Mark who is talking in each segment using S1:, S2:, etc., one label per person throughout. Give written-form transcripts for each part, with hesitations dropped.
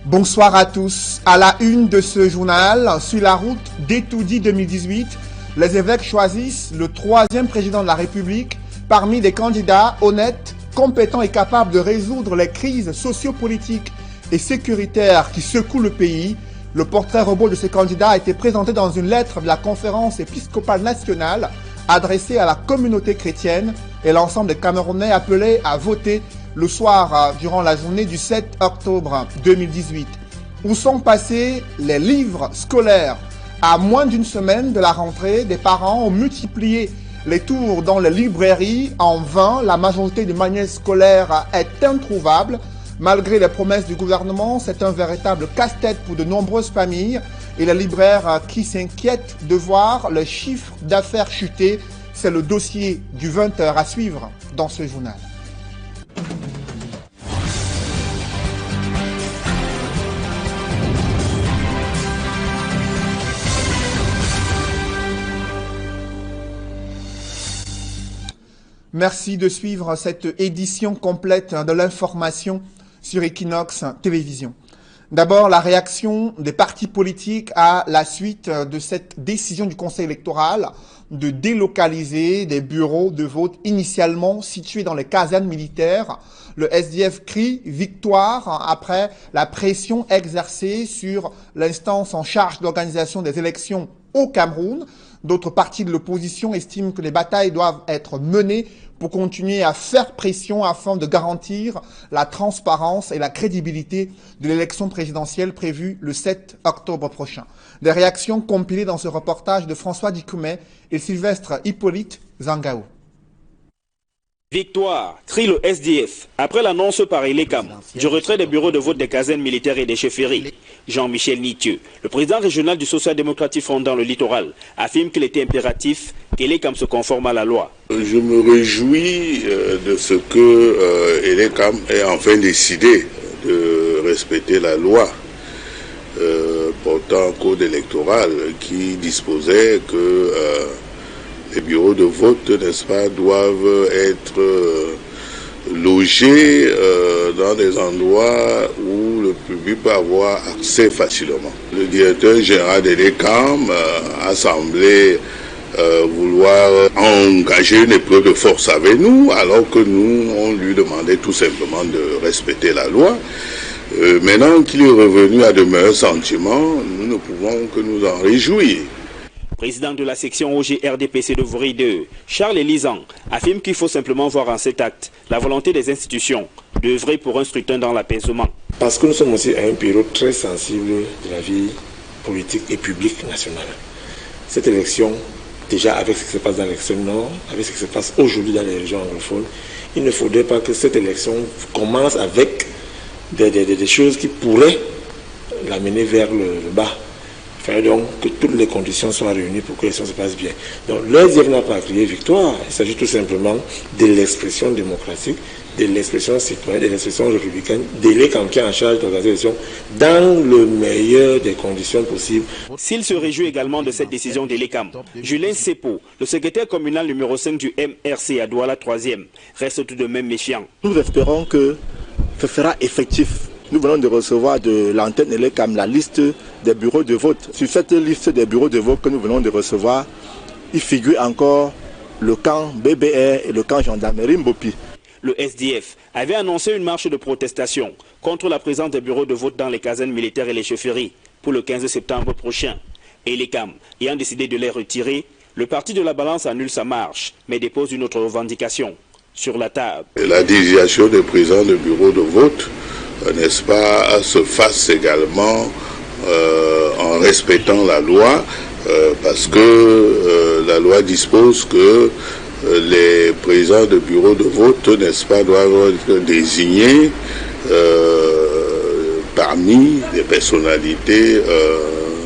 S1: Bonsoir à tous. À la une de ce journal, sur la route d'Etoudi 2018, les évêques choisissent le troisième président de la République parmi des candidats honnêtes, compétents et capables de résoudre les crises sociopolitiques et sécuritaires qui secouent le pays. Le portrait robot de ce candidat a été présenté dans une lettre de la Conférence épiscopale nationale adressée à la communauté chrétienne et l'ensemble des Camerounais appelés à voter le soir durant la journée du 7 octobre 2018. Où sont passés les livres scolaires? À moins d'une semaine de la rentrée, des parents ont multiplié les tours dans les librairies. En vain, la majorité des manuels scolaires est introuvable. Malgré les promesses du gouvernement, c'est un véritable casse-tête pour de nombreuses familles et les libraires qui s'inquiètent de voir le chiffre d'affaires chuter. C'est le dossier du 20h à suivre dans ce journal. Merci de suivre cette édition complète de l'information sur Equinox Télévision. D'abord, la réaction des partis politiques à la suite de cette décision du Conseil électoral de délocaliser des bureaux de vote initialement situés dans les casernes militaires. Le SDF crie victoire après la pression exercée sur l'instance en charge de l'organisation des élections au Cameroun. D'autres partis de l'opposition estiment que les batailles doivent être menées pour continuer à faire pression afin de garantir la transparence et la crédibilité de l'élection présidentielle prévue le 7 octobre prochain. Des réactions compilées dans ce reportage de François Dikoumet et Sylvestre Hippolyte Zangao.
S2: Victoire, crie le SDF, après l'annonce par Elecam du retrait des bureaux de vote des casernes militaires et des chefferies. Jean-Michel Nitieux, le président régional du Social-démocratique Front dans le littoral, affirme qu'il était impératif qu'Elecam se conforme à la loi.
S3: Je me réjouis de ce que Elecam ait enfin décidé de respecter la loi portant code électoral qui disposait que les bureaux de vote, n'est-ce pas, doivent être logés dans des endroits où le public peut avoir accès facilement. Le directeur général de l'ECAM a semblé vouloir engager une épreuve de force avec nous, alors que nous, on lui demandait tout simplement de respecter la loi. Maintenant qu'il est revenu à de meilleurs sentiments, nous ne pouvons que nous en réjouir.
S2: Président de la section OG-RDPC de Vaury 2, Charles Elisan, affirme qu'il faut simplement voir en cet acte la volonté des institutions d'œuvrer pour un scrutin dans l'apaisement.
S4: Parce que nous sommes aussi à une période très sensible de la vie politique et publique nationale. Cette élection, déjà avec ce qui se passe dans l'extrême nord, avec ce qui se passe aujourd'hui dans les régions anglophones, il ne faudrait pas que cette élection commence avec des choses qui pourraient l'amener vers le bas. Il fallait donc que toutes les conditions soient réunies pour que l'élection se passe bien. Donc, l'ESDF n'a pas crié victoire. Il s'agit tout simplement de l'expression démocratique, de l'expression citoyenne, de l'expression républicaine, de l'ECAM qui est en charge d'organiser l'élection dans le meilleur des conditions possibles.
S2: S'il se réjouit également de cette décision de l'ECAM, Julien Sepo, le secrétaire communal numéro 5 du MRC à Douala 3e, reste tout de même méfiant.
S5: Nous espérons que ce sera effectif. Nous venons de recevoir de l'antenne ELECAM la liste des bureaux de vote. Sur cette liste des bureaux de vote que nous venons de recevoir, il figure encore le camp BBR et le camp gendarmerie Mbopi.
S2: Le SDF avait annoncé une marche de protestation contre la présence des bureaux de vote dans les casernes militaires et les chefferies pour le 15 septembre prochain. Et l'ECAM ayant décidé de les retirer, le parti de la balance annule sa marche, mais dépose une autre revendication sur la table.
S3: La désignation des présidents de bureaux de vote, n'est-ce pas, se fasse également en respectant la loi, parce que la loi dispose que les présidents de bureaux de vote, n'est-ce pas, doivent être désignés parmi des personnalités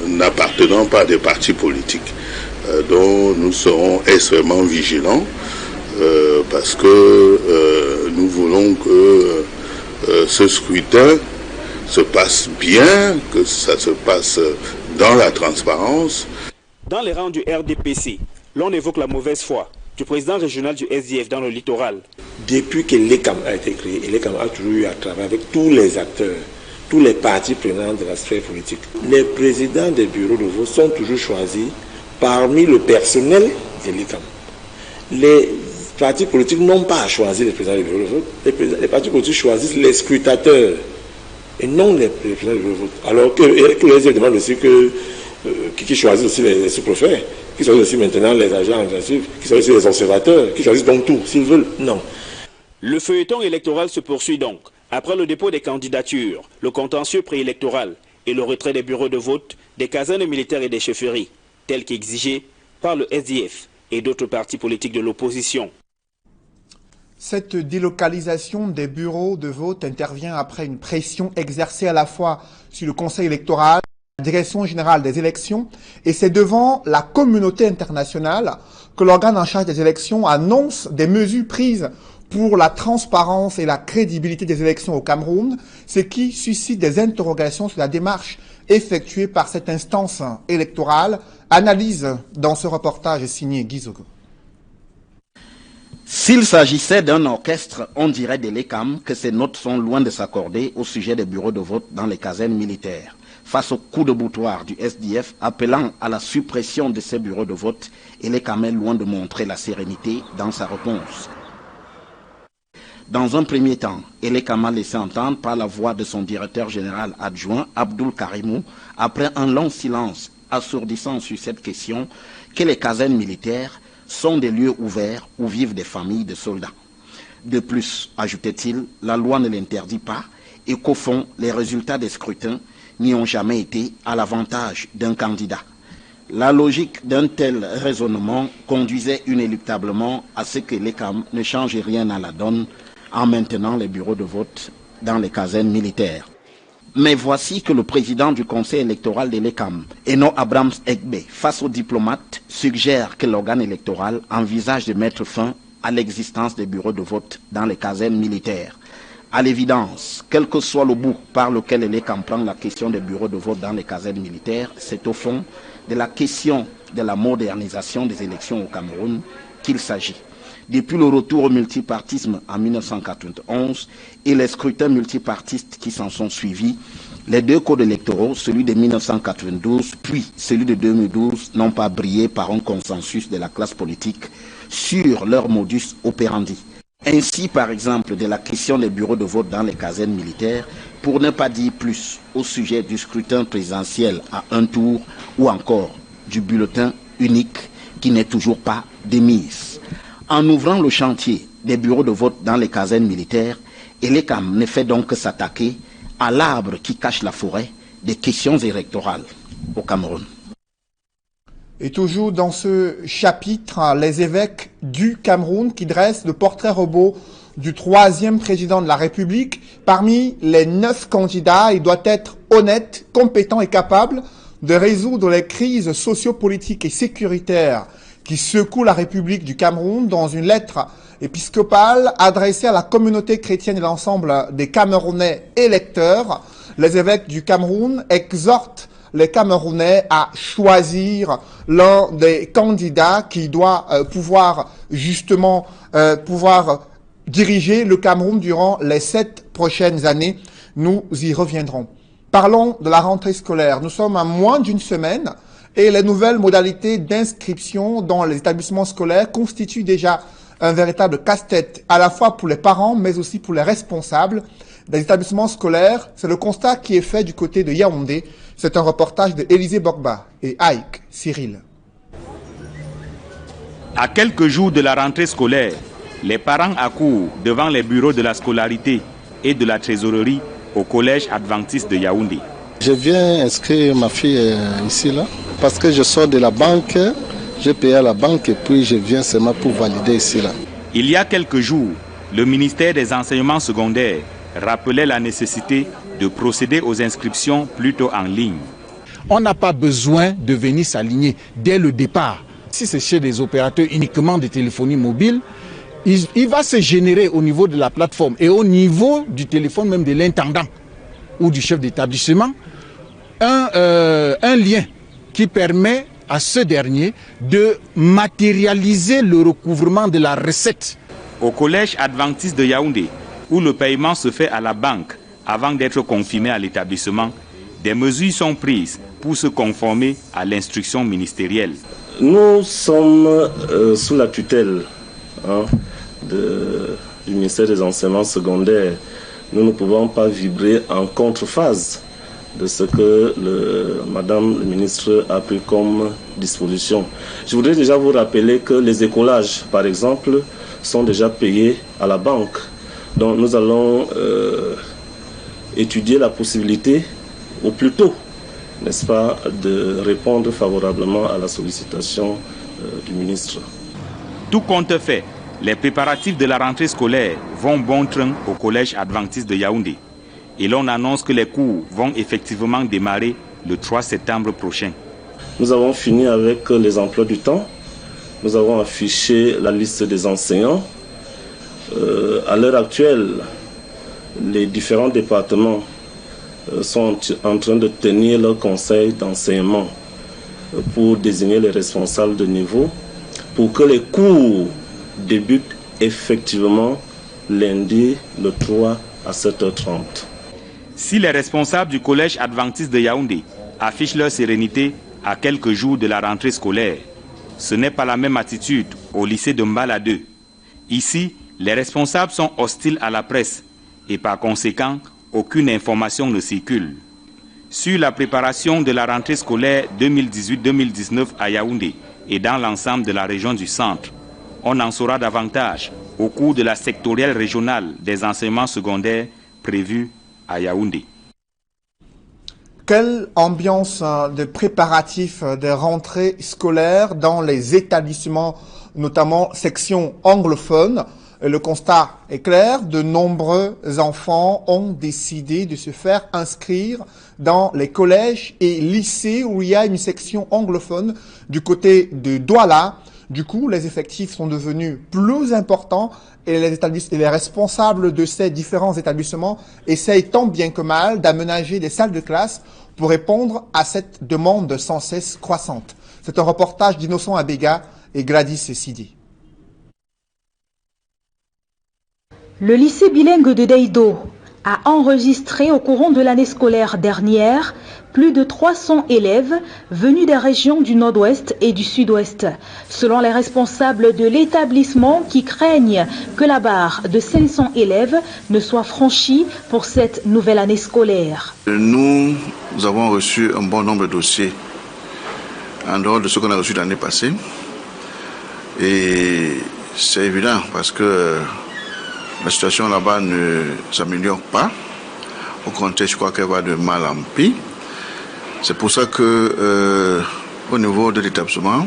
S3: n'appartenant pas à des partis politiques, dont nous serons extrêmement vigilants, parce que nous voulons que ce scrutin se passe bien, que ça se passe dans la transparence.
S2: Dans les rangs du RDPC, l'on évoque la mauvaise foi du président régional du SDF dans le littoral.
S4: Depuis que l'ECAM a été créé, l'ECAM a toujours eu à travailler avec tous les acteurs tous les partis prenants de la sphère politique. Les présidents des bureaux de vote sont toujours choisis parmi le personnel de l'ECAM. Les partis politiques n'ont pas à choisir les présidents des bureaux de vote. Les partis politiques choisissent les scrutateurs et non les présidents des bureaux de vote. Alors que les demandent aussi qui choisissent aussi les sous-préfets, qui choisissent aussi maintenant les agents administratifs, qui choisissent les observateurs, qui choisissent donc tout, s'ils veulent. Non.
S2: Le feuilleton électoral se poursuit donc. Après le dépôt des candidatures, le contentieux préélectoral et le retrait des bureaux de vote, des casernes militaires et des chefferies, tel qu'exigé par le SDF et d'autres partis politiques de l'opposition.
S1: Cette délocalisation des bureaux de vote intervient après une pression exercée à la fois sur le Conseil électoral, la Direction générale des élections, et c'est devant la communauté internationale que l'organe en charge des élections annonce des mesures prises pour la transparence et la crédibilité des élections au Cameroun, ce qui suscite des interrogations sur la démarche effectuée par cette instance électorale. Analyse dans ce reportage signé Guy Zogo.
S6: S'il s'agissait d'un orchestre, on dirait de l'ECAM que ces notes sont loin de s'accorder au sujet des bureaux de vote dans les casernes militaires. Face au coup de boutoir du SDF appelant à la suppression de ces bureaux de vote, l'ECAM est loin de montrer la sérénité dans sa réponse. Dans un premier temps, l'ECAM a laissé entendre par la voix de son directeur général adjoint, Abdoul Karimou, après un long silence assourdissant sur cette question, que les casernes militaires sont des lieux ouverts où vivent des familles de soldats. De plus, ajoutait-il, la loi ne l'interdit pas et qu'au fond, les résultats des scrutins n'y ont jamais été à l'avantage d'un candidat. La logique d'un tel raisonnement conduisait inéluctablement à ce que l'ECAM ne change rien à la donne en maintenant les bureaux de vote dans les casernes militaires. Mais voici que le président du conseil électoral de l'ECAM, Eno Abrams Egbe, face aux diplomates, suggère que l'organe électoral envisage de mettre fin à l'existence des bureaux de vote dans les casernes militaires. À l'évidence, quel que soit le bout par lequel l'ECAM prend la question des bureaux de vote dans les casernes militaires, c'est au fond de la question de la modernisation des élections au Cameroun qu'il s'agit. Depuis le retour au multipartisme en 1991 et les scrutins multipartistes qui s'en sont suivis, les deux codes électoraux, celui de 1992 puis celui de 2012, n'ont pas brillé par un consensus de la classe politique sur leur modus operandi. Ainsi, par exemple, de la question des bureaux de vote dans les casernes militaires, pour ne pas dire plus au sujet du scrutin présidentiel à un tour ou encore du bulletin unique qui n'est toujours pas démise. En ouvrant le chantier des bureaux de vote dans les casernes militaires, l'ECAM ne fait donc que s'attaquer à l'arbre qui cache la forêt des questions électorales au Cameroun.
S1: Et toujours dans ce chapitre, les évêques du Cameroun qui dressent le portrait robot du troisième président de la République. Parmi les 9 candidats, il doit être honnête, compétent et capable de résoudre les crises sociopolitiques et sécuritaires qui secouent la République du Cameroun. Dans une lettre épiscopale adressée à la communauté chrétienne et l'ensemble des Camerounais électeurs, les évêques du Cameroun exhortent les Camerounais à choisir l'un des candidats qui doit pouvoir diriger le Cameroun durant les 7 prochaines années. Nous y reviendrons. Parlons de la rentrée scolaire. Nous sommes à moins d'une semaine et les nouvelles modalités d'inscription dans les établissements scolaires constituent déjà un véritable casse-tête à la fois pour les parents mais aussi pour les responsables des établissements scolaires. C'est le constat qui est fait du côté de Yaoundé. C'est un reportage de Élisée Bogba et Aïk Cyril.
S7: À quelques jours de la rentrée scolaire, les parents accourent devant les bureaux de la scolarité et de la trésorerie au collège adventiste de Yaoundé.
S8: Je viens inscrire ma fille ici là parce que je sors de la banque, j'ai payé à la banque et puis je viens seulement pour valider ici là.
S7: Il y a quelques jours, le ministère des enseignements secondaires rappelait la nécessité de procéder aux inscriptions plutôt en ligne.
S9: On n'a pas besoin de venir s'aligner dès le départ. Si c'est chez des opérateurs uniquement de téléphonie mobile, il va se générer au niveau de la plateforme et au niveau du téléphone même de l'intendant ou du chef d'établissement un lien qui permet à ce dernier de matérialiser le recouvrement de la recette.
S7: Au collège adventiste de Yaoundé, où le paiement se fait à la banque avant d'être confirmés à l'établissement, des mesures sont prises pour se conformer à l'instruction ministérielle.
S10: Nous sommes sous la tutelle du ministère des enseignements secondaires. Nous ne pouvons pas vibrer en contrephase de ce que Madame le ministre a pris comme disposition. Je voudrais déjà vous rappeler que les écolages, par exemple, sont déjà payés à la banque. Donc nous allons étudier la possibilité au plus tôt, n'est-ce pas, de répondre favorablement à la sollicitation du ministre.
S7: Tout compte fait, les préparatifs de la rentrée scolaire vont bon train au collège adventiste de Yaoundé. Et l'on annonce que les cours vont effectivement démarrer le 3 septembre prochain.
S10: Nous avons fini avec les emplois du temps. Nous avons affiché la liste des enseignants. À l'heure actuelle, les différents départements sont en train de tenir leur conseil d'enseignement pour désigner les responsables de niveau pour que les cours débutent effectivement lundi le 3 à 7h30.
S7: Si les responsables du collège adventiste de Yaoundé affichent leur sérénité à quelques jours de la rentrée scolaire, ce n'est pas la même attitude au lycée de Mbala 2. Ici, les responsables sont hostiles à la presse et par conséquent, aucune information ne circule. Sur la préparation de la rentrée scolaire 2018-2019 à Yaoundé et dans l'ensemble de la région du centre, on en saura davantage au cours de la sectorielle régionale des enseignements secondaires prévue à Yaoundé.
S1: Quelle ambiance de préparatifs de rentrée scolaire dans les établissements, notamment section anglophone? Le constat est clair, de nombreux enfants ont décidé de se faire inscrire dans les collèges et lycées où il y a une section anglophone du côté de Douala. Du coup, les effectifs sont devenus plus importants et les responsables de ces différents établissements essayent tant bien que mal d'aménager des salles de classe pour répondre à cette demande sans cesse croissante. C'est un reportage d'Innocent Abega et Gladys Sidi.
S11: Le lycée bilingue de Deido a enregistré au courant de l'année scolaire dernière plus de 300 élèves venus des régions du nord-ouest et du sud-ouest. Selon les responsables de l'établissement qui craignent que la barre de 500 élèves ne soit franchie pour cette nouvelle année scolaire.
S3: Nous avons reçu un bon nombre de dossiers en dehors de ce qu'on a reçu l'année passée. Et c'est évident parce que la situation là-bas ne s'améliore pas. Au contraire, je crois qu'elle va de mal en pis. C'est pour ça que, au niveau de l'établissement,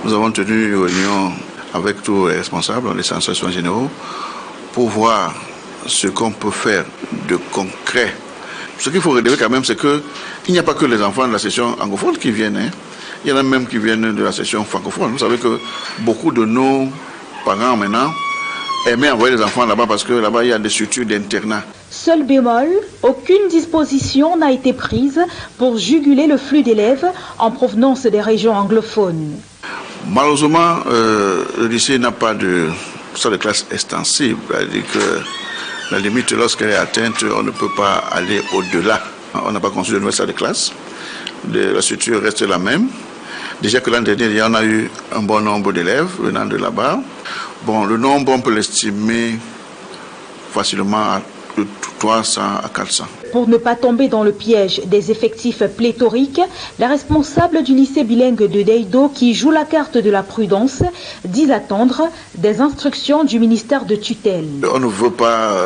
S3: nous avons tenu une réunion avec tous les responsables, les sensations généraux, pour voir ce qu'on peut faire de concret. Ce qu'il faut relever quand même, c'est qu'il n'y a pas que les enfants de la session anglophone qui viennent. Hein. Il y en a même qui viennent de la session francophone. Vous savez que beaucoup de nos parents maintenant aimaient envoyer les enfants là-bas parce que là-bas il y a des structures d'internat.
S11: Seul bémol, aucune disposition n'a été prise pour juguler le flux d'élèves en provenance des régions anglophones.
S3: Malheureusement, le lycée n'a pas de salle de classe extensible. C'est-à-dire que la limite, lorsqu'elle est atteinte, on ne peut pas aller au-delà. On n'a pas construit de nouvelle salle de classe. La structure reste la même. Déjà que l'an dernier, il y en a eu un bon nombre d'élèves venant de là-bas. Bon, le nombre, on peut l'estimer facilement à 300 à 400.
S11: Pour ne pas tomber dans le piège des effectifs pléthoriques, les responsables du lycée bilingue de Deido, qui joue la carte de la prudence, disent attendre des instructions du ministère de tutelle.
S3: On ne veut pas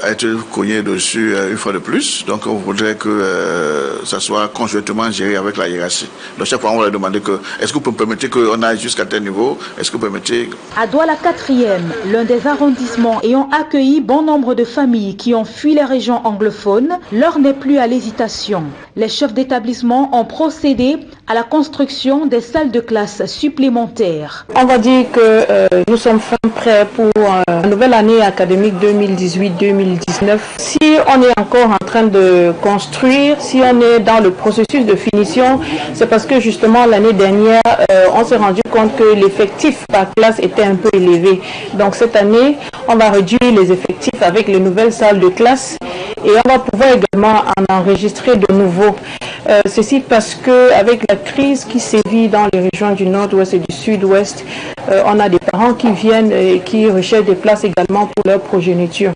S3: être cogné dessus une fois de plus, donc on voudrait que ça soit conjointement géré avec la hiérarchie. Donc chaque fois on va leur demander que est-ce que vous pouvez permettre qu'on aille jusqu'à tel niveau, est-ce que vous permettez...
S11: À Douala 4e, l'un des arrondissements ayant accueilli bon nombre de familles qui ont fui les régions anglophones, l'heure n'est plus à l'hésitation. Les chefs d'établissement ont procédé à la construction des salles de classe supplémentaires.
S12: On va dire que nous sommes fin prêts pour la nouvelle année académique 2018-2019. Si on est encore en train de construire, si on est dans le processus de finition, c'est parce que justement l'année dernière, on s'est rendu compte que l'effectif par classe était un peu élevé. Donc cette année, on va réduire les effectifs avec les nouvelles salles de classe et on va pouvoir également en enregistrer de nouveaux. Ceci parce que avec la crise qui sévit dans les régions du nord-ouest et du sud-ouest, on a des parents qui viennent et qui recherchent des places également pour leur progéniture.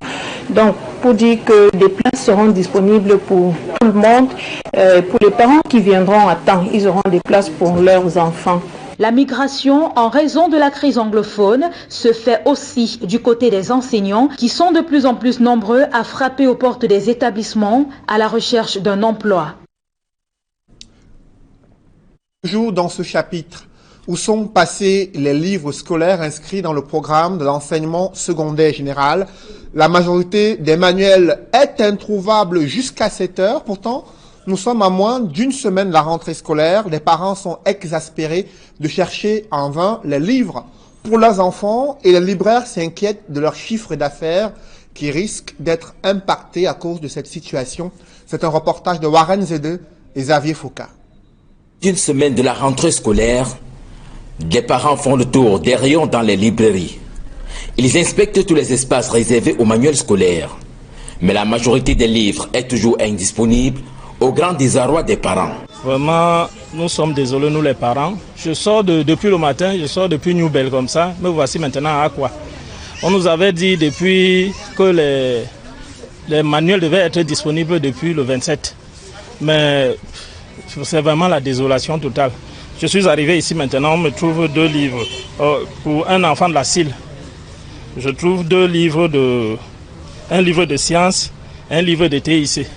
S12: Donc, pour dire que des places seront disponibles pour tout le monde, pour les parents qui viendront à temps, ils auront des places pour leurs enfants.
S11: La migration, en raison de la crise anglophone, se fait aussi du côté des enseignants qui sont de plus en plus nombreux à frapper aux portes des établissements à la recherche d'un emploi.
S1: Toujours dans ce chapitre, où sont passés les livres scolaires inscrits dans le programme de l'enseignement secondaire général? La majorité des manuels est introuvable jusqu'à 7 heures. Pourtant, nous sommes à moins d'une semaine de la rentrée scolaire. Les parents sont exaspérés de chercher en vain les livres pour leurs enfants et les libraires s'inquiètent de leur chiffre d'affaires qui risque d'être impacté à cause de cette situation. C'est un reportage de Warren Zede et Xavier Foucault.
S13: D'une semaine de la rentrée scolaire, des parents font le tour des rayons dans les librairies. Ils inspectent tous les espaces réservés aux manuels scolaires. Mais la majorité des livres est toujours indisponible, au grand désarroi des parents.
S14: Vraiment, nous sommes désolés, nous les parents. Je sors depuis le matin, je sors depuis New Bell comme ça, me voici maintenant à quoi. On nous avait dit depuis que les manuels devaient être disponibles depuis le 27. Mais c'est vraiment la désolation totale. Je suis arrivé ici maintenant, on me trouve 2 livres pour un enfant de la CIL. Je trouve 2 livres un livre de sciences, un livre de TIC.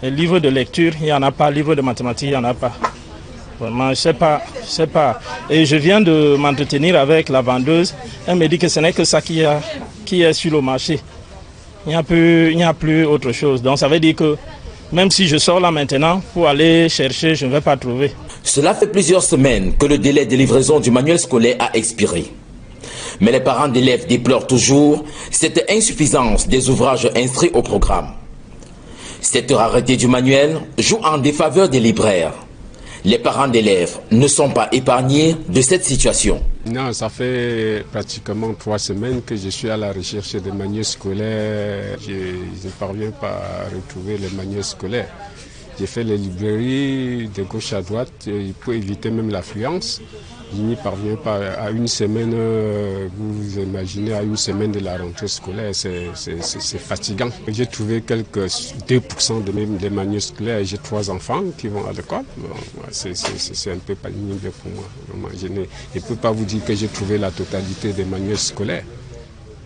S14: Un livre de lecture, il n'y en a pas. Livre de mathématiques, il n'y en a pas. Vraiment, je sais pas. Et je viens de m'entretenir avec la vendeuse. Elle me dit que ce n'est que ça qui est sur le marché. Il n'y a plus autre chose. Donc ça veut dire que même si je sors là maintenant pour aller chercher, je ne vais pas trouver.
S13: Cela fait plusieurs semaines que le délai de livraison du manuel scolaire a expiré. Mais les parents d'élèves déplorent toujours cette insuffisance des ouvrages inscrits au programme. Cette rareté du manuel joue en défaveur des libraires. Les parents d'élèves ne sont pas épargnés de cette situation.
S15: Non, ça fait pratiquement 3 semaines que je suis à la recherche des manuels scolaires. Je ne parviens pas à retrouver les manuels scolaires. J'ai fait les librairies de gauche à droite pour éviter même l'affluence. Je n'y parviens pas. À une semaine, vous imaginez, à une semaine de la rentrée scolaire, c'est fatigant. J'ai trouvé quelques 2% des manuels scolaires. J'ai 3 enfants qui vont à l'école. Bon, c'est un peu pénible pour moi. Vraiment, je ne peux pas vous dire que j'ai trouvé la totalité des manuels scolaires.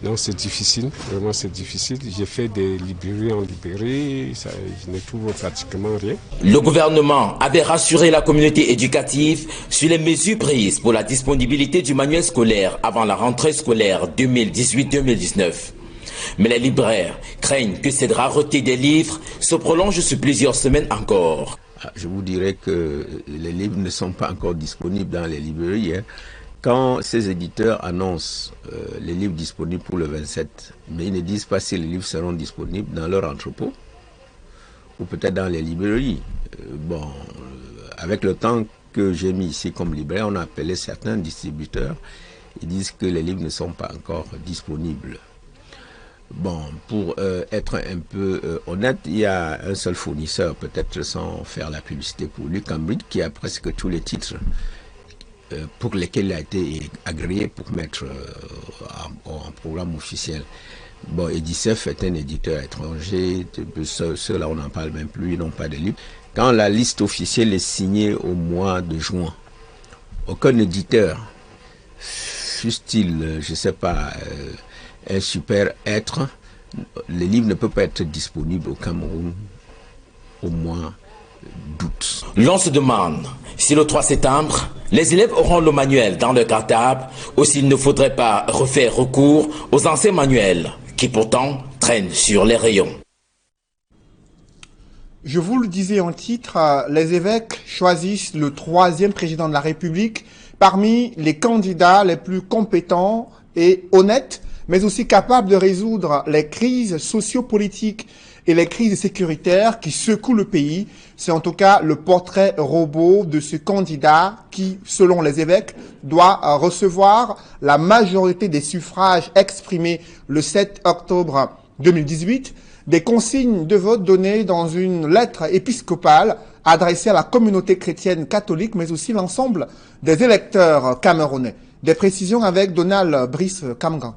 S15: Non, c'est difficile, vraiment c'est difficile. J'ai fait des librairies en librairie, je ne trouve pratiquement rien.
S13: Le gouvernement avait rassuré la communauté éducative sur les mesures prises pour la disponibilité du manuel scolaire avant la rentrée scolaire 2018-2019. Mais les libraires craignent que cette rareté des livres se prolonge sur plusieurs semaines encore.
S16: Je vous dirais que les livres ne sont pas encore disponibles dans les librairies. Quand ces éditeurs annoncent les livres disponibles pour le 27, mais ils ne disent pas si les livres seront disponibles dans leur entrepôt ou peut-être dans les librairies. Avec le temps que j'ai mis ici comme libraire, on a appelé certains distributeurs. Ils disent que les livres ne sont pas encore disponibles. Bon, pour être un peu honnête, il y a un seul fournisseur, peut-être sans faire la publicité pour lui, Cambridge, qui a presque tous les titres pour lesquels il a été agréé pour mettre en programme officiel. Bon, Edicef est un éditeur étranger, ceux-là on n'en parle même plus, ils n'ont pas de livres. Quand la liste officielle est signée au mois de juin, aucun éditeur, fût-il, je ne sais pas, un super être, le livre ne peut pas être disponible au Cameroun au mois d'août.
S13: L'on se demande si le 3 septembre, les élèves auront le manuel dans leur cartable ou s'il ne faudrait pas refaire recours aux anciens manuels qui pourtant traînent sur les rayons.
S1: Je vous le disais en titre, les évêques choisissent le 3e président de la République parmi les candidats les plus compétents et honnêtes, mais aussi capables de résoudre les crises sociopolitiques et les crises sécuritaires qui secouent le pays. C'est en tout cas le portrait robot de ce candidat qui, selon les évêques, doit recevoir la majorité des suffrages exprimés le 7 octobre 2018. des consignes de vote données dans une lettre épiscopale adressée à la communauté chrétienne catholique, mais aussi l'ensemble des électeurs camerounais. Des précisions avec Donald Brice Kamgan.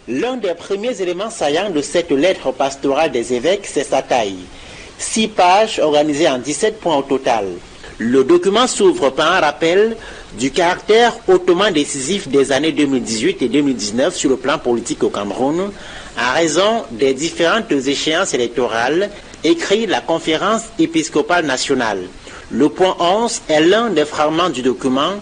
S17: L'un des premiers éléments saillants de cette lettre pastorale des évêques, c'est sa taille. 6 pages organisées en 17 points au total. Le document s'ouvre par un rappel du caractère hautement décisif des années 2018 et 2019 sur le plan politique au Cameroun, en raison des différentes échéances électorales, écrit la conférence épiscopale nationale. Le point 11 est l'un des fragments du document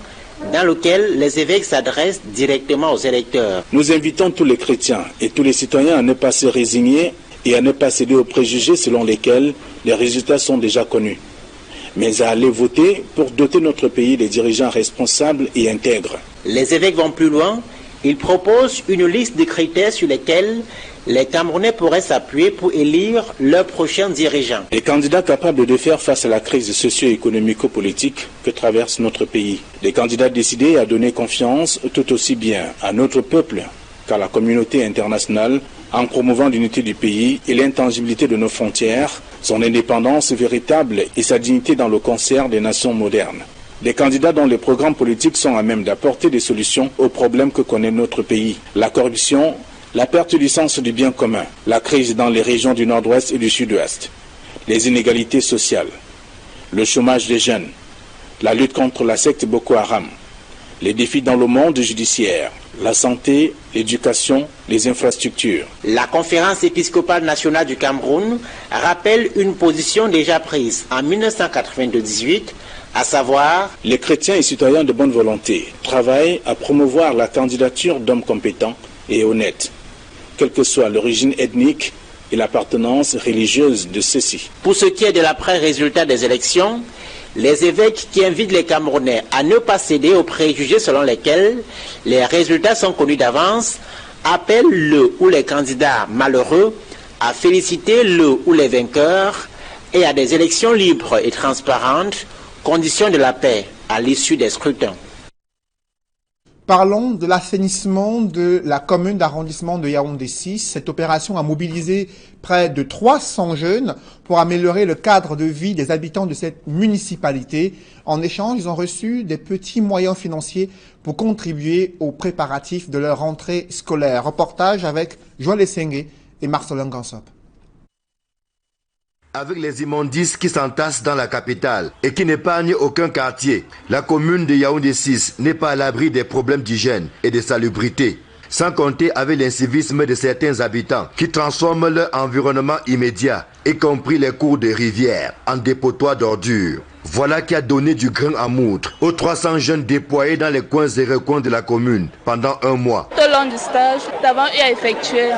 S17: dans lequel les évêques s'adressent directement aux électeurs.
S2: Nous invitons tous les chrétiens et tous les citoyens à ne pas se résigner et à ne pas céder aux préjugés selon lesquels les résultats sont déjà connus, mais à aller voter pour doter notre pays des dirigeants responsables et intègres.
S17: Les évêques vont plus loin. Ils proposent une liste de critères sur lesquels les Camerounais pourraient s'appuyer pour élire leurs prochains dirigeants.
S2: Des candidats capables de faire face à la crise socio-économico-politique que traverse notre pays. Des candidats décidés à donner confiance tout aussi bien à notre peuple qu'à la communauté internationale en promouvant l'unité du pays et l'intangibilité de nos frontières, son indépendance véritable et sa dignité dans le concert des nations modernes. Des candidats dont les programmes politiques sont à même d'apporter des solutions aux problèmes que connaît notre pays. La corruption, la perte du sens du bien commun, la crise dans les régions du nord-ouest et du sud-ouest, les inégalités sociales, le chômage des jeunes, la lutte contre la secte Boko Haram, les défis dans le monde judiciaire, la santé, l'éducation, les infrastructures.
S17: La conférence épiscopale nationale du Cameroun rappelle une position déjà prise en 1998, à savoir:
S2: les chrétiens et citoyens de bonne volonté travaillent à promouvoir la candidature d'hommes compétents et honnêtes, quelle que soit l'origine ethnique et l'appartenance religieuse de ceux-ci.
S17: Pour ce qui est de l'après-résultat des élections, les évêques qui invitent les Camerounais à ne pas céder aux préjugés selon lesquels les résultats sont connus d'avance appellent le ou les candidats malheureux à féliciter le ou les vainqueurs et à des élections libres et transparentes, condition de la paix à l'issue des scrutins.
S1: Parlons de l'assainissement de la commune d'arrondissement de Yaoundé 6. Cette opération a mobilisé près de 300 jeunes pour améliorer le cadre de vie des habitants de cette municipalité. En échange, ils ont reçu des petits moyens financiers pour contribuer aux préparatifs de leur rentrée scolaire. Reportage avec Joël Essengue et Marcelin Gansop.
S18: Avec les immondices qui s'entassent dans la capitale et qui n'épargnent aucun quartier, la commune de Yaoundé 6 n'est pas à l'abri des problèmes d'hygiène et de salubrité. Sans compter avec l'incivisme de certains habitants qui transforment leur environnement immédiat, y compris les cours de rivière, en dépotoirs d'ordures. Voilà qui a donné du grain à moudre aux 300 jeunes déployés dans les coins et recoins de la commune pendant un mois.
S19: Tout au long du stage, nous avons eu à effectuer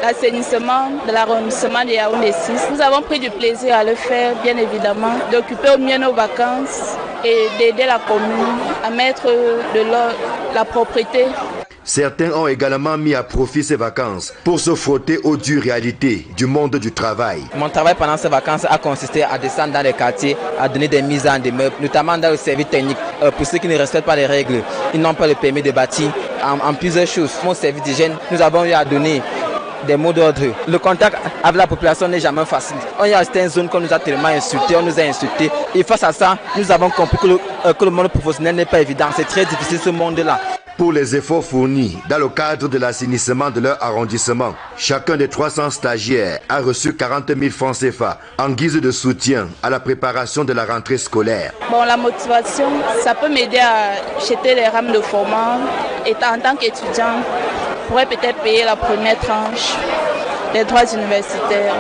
S19: l'assainissement de l'arrondissement de Yaoundé 6. Nous avons pris du plaisir à le faire, bien évidemment, d'occuper au mieux nos vacances et d'aider la commune à mettre de l'ordre, la propreté.
S18: Certains ont également mis à profit ces vacances pour se frotter aux dures réalités du monde du travail.
S20: Mon travail pendant ces vacances a consisté à descendre dans les quartiers, à donner des mises en demeure, notamment dans le service technique. Pour ceux qui ne respectent pas les règles, ils n'ont pas le permis de bâtir. En plusieurs choses, mon service d'hygiène, nous avons eu à donner des mots d'ordre. Le contact avec la population n'est jamais facile. On y a certaines zones qu'on nous a tellement insultés, on nous a insultés. Et face à ça, nous avons compris que le monde professionnel n'est pas évident. C'est très difficile ce monde-là.
S18: Pour les efforts fournis dans le cadre de l'assainissement de leur arrondissement, chacun des 300 stagiaires a reçu 40 000 francs CFA en guise de soutien à la préparation de la rentrée scolaire.
S19: Bon, la motivation, ça peut m'aider à jeter les rames de formation. Et en tant qu'étudiant, je pourrais peut-être payer la première tranche des droits universitaires.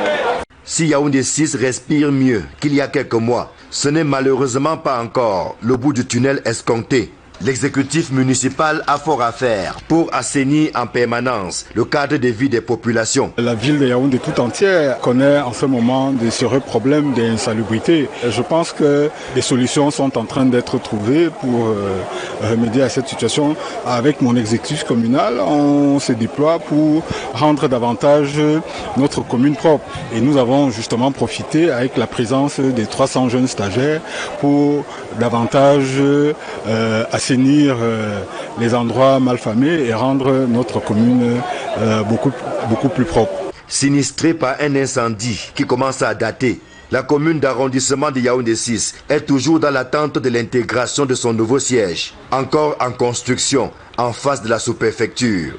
S18: Si Yaoundé 6 respire mieux qu'il y a quelques mois, ce n'est malheureusement pas encore le bout du tunnel escompté. L'exécutif municipal a fort à faire pour assainir en permanence le cadre de vie des populations.
S21: La ville de Yaoundé tout entière connaît en ce moment de sérieux problèmes d'insalubrité. Je pense que des solutions sont en train d'être trouvées pour remédier à cette situation. Avec mon exécutif communal, on se déploie pour rendre davantage notre commune propre. Et nous avons justement profité avec la présence des 300 jeunes stagiaires pour davantage assainir les endroits malfamés et rendre notre commune beaucoup plus propre.
S18: sinistrée par un incendie qui commence à dater. La commune d'arrondissement de Yaoundé 6 est toujours dans l'attente de l'intégration de son nouveau siège, encore en construction, en face de la sous-préfecture.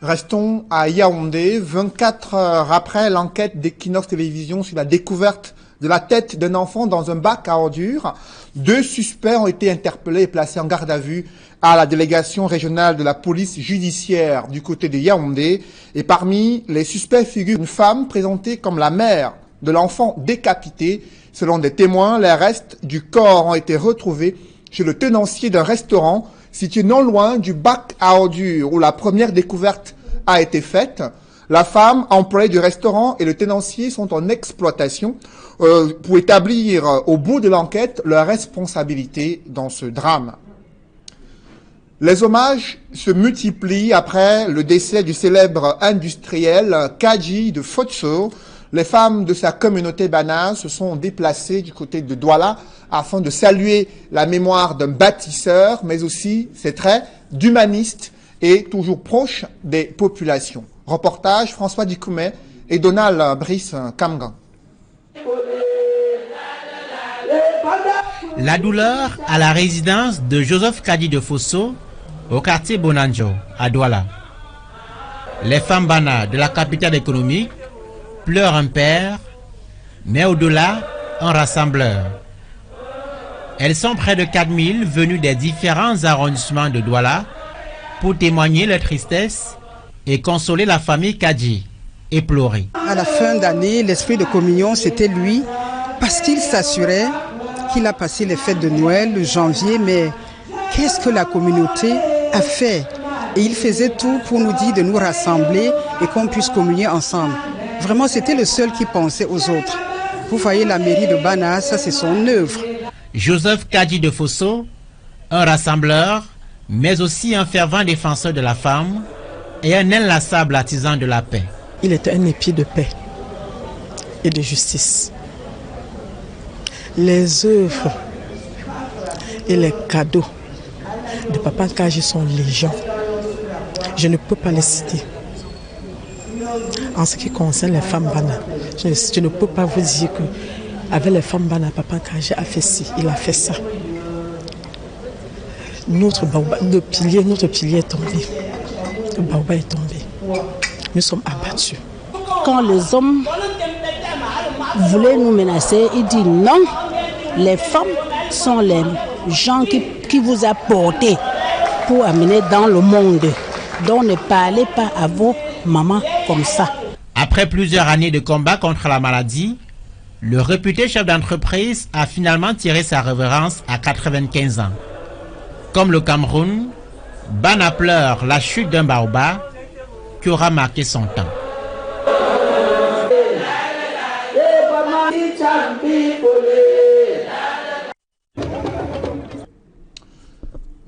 S1: Restons à Yaoundé, 24 heures après l'enquête d'Equinox Télévision sur la découverte de la tête d'un enfant dans un bac à ordures. 2 suspects ont été interpellés et placés en garde à vue à la délégation régionale de la police judiciaire du côté de Yaoundé. Et parmi les suspects figure une femme présentée comme la mère de l'enfant décapité. Selon des témoins, les restes du corps ont été retrouvés chez le tenancier d'un restaurant situé non loin du bac à ordures où la première découverte a été faite. La femme, employée du restaurant, et le tenancier sont en exploitation pour établir au bout de l'enquête leur responsabilité dans ce drame. Les hommages se multiplient après le décès du célèbre industriel Kadji de Fosso. Les femmes de sa communauté bana se sont déplacées du côté de Douala afin de saluer la mémoire d'un bâtisseur, mais aussi ses traits d'humaniste et toujours proche des populations. Reportage François Dikoumé et Donald Brice Kamgan.
S5: La douleur à la résidence de Joseph Kadji de Fosso au quartier Bonanjo à Douala. Les femmes bana de la capitale économique pleurent un père, mais au-delà, un rassembleur. Elles sont près de 4000 venues des différents arrondissements de Douala pour témoigner leur tristesse et consoler la famille Kadji, éplorée.
S22: À la fin d'année, l'esprit de communion, c'était lui, parce qu'il s'assurait qu'il a passé les fêtes de Noël, le janvier, mais qu'est-ce que la communauté a fait? Et il faisait tout pour nous dire de nous rassembler et qu'on puisse communier ensemble. Vraiment, c'était le seul qui pensait aux autres. Vous voyez, la mairie de Bana, ça c'est son œuvre.
S5: Joseph Kadji de Fosso, un rassembleur, mais aussi un fervent défenseur de la femme et un inlassable artisan de la paix.
S23: Il était un épier de paix et de justice. Les œuvres et les cadeaux de Papa Kadji sont légion. Je ne peux pas les citer. En ce qui concerne les femmes bana, je ne peux pas vous dire que avec les femmes bana, Papa Kadji a fait ci, il a fait ça. Notre pilier est tombé. Le baobab est tombé. Nous sommes abattus.
S24: Quand les hommes voulaient nous menacer, il dit non, les femmes sont les gens qui vous a porté pour amener dans le monde. Donc ne parlez pas à vos mamans comme ça.
S5: Après plusieurs années de combat contre la maladie, le réputé chef d'entreprise a finalement tiré sa révérence à 95 ans. Comme le Cameroun, Bana pleure la chute d'un baobab qui aura marqué son temps.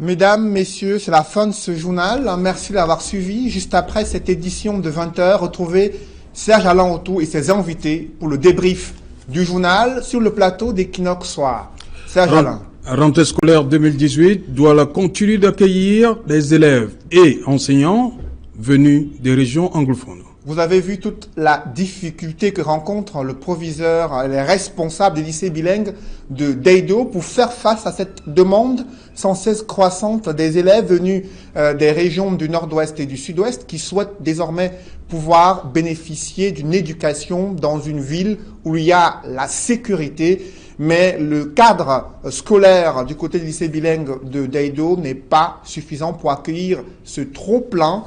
S1: Mesdames, messieurs, c'est la fin de ce journal. Merci d'avoir suivi. Juste après cette édition de 20h, retrouvez Serge Alain Autou et ses invités pour le débrief du journal sur le plateau d'Equinox Soir. Serge Alain.
S25: Rentrée scolaire 2018 doit continuer d'accueillir les élèves et enseignants venus des régions anglophones.
S1: Vous avez vu toute la difficulté que rencontre le proviseur et les responsables des lycées bilingues de Deido pour faire face à cette demande sans cesse croissante des élèves venus des régions du nord-ouest et du sud-ouest qui souhaitent désormais pouvoir bénéficier d'une éducation dans une ville où il y a la sécurité. Mais le cadre scolaire du côté du lycée bilingue de Deido n'est pas suffisant pour accueillir ce trop-plein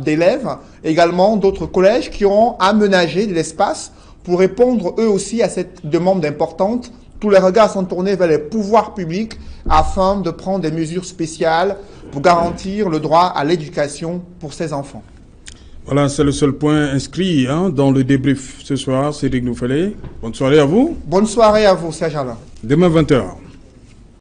S1: d'élèves. Également d'autres collèges qui ont aménagé de l'espace pour répondre eux aussi à cette demande importante. Tous les regards sont tournés vers les pouvoirs publics afin de prendre des mesures spéciales pour garantir le droit à l'éducation pour ces enfants.
S25: Voilà, c'est le seul point inscrit dans le débrief ce soir. Cédric Nouffelé. Bonne soirée à vous.
S1: Bonne soirée à vous, Serge Alain.
S25: Demain 20h.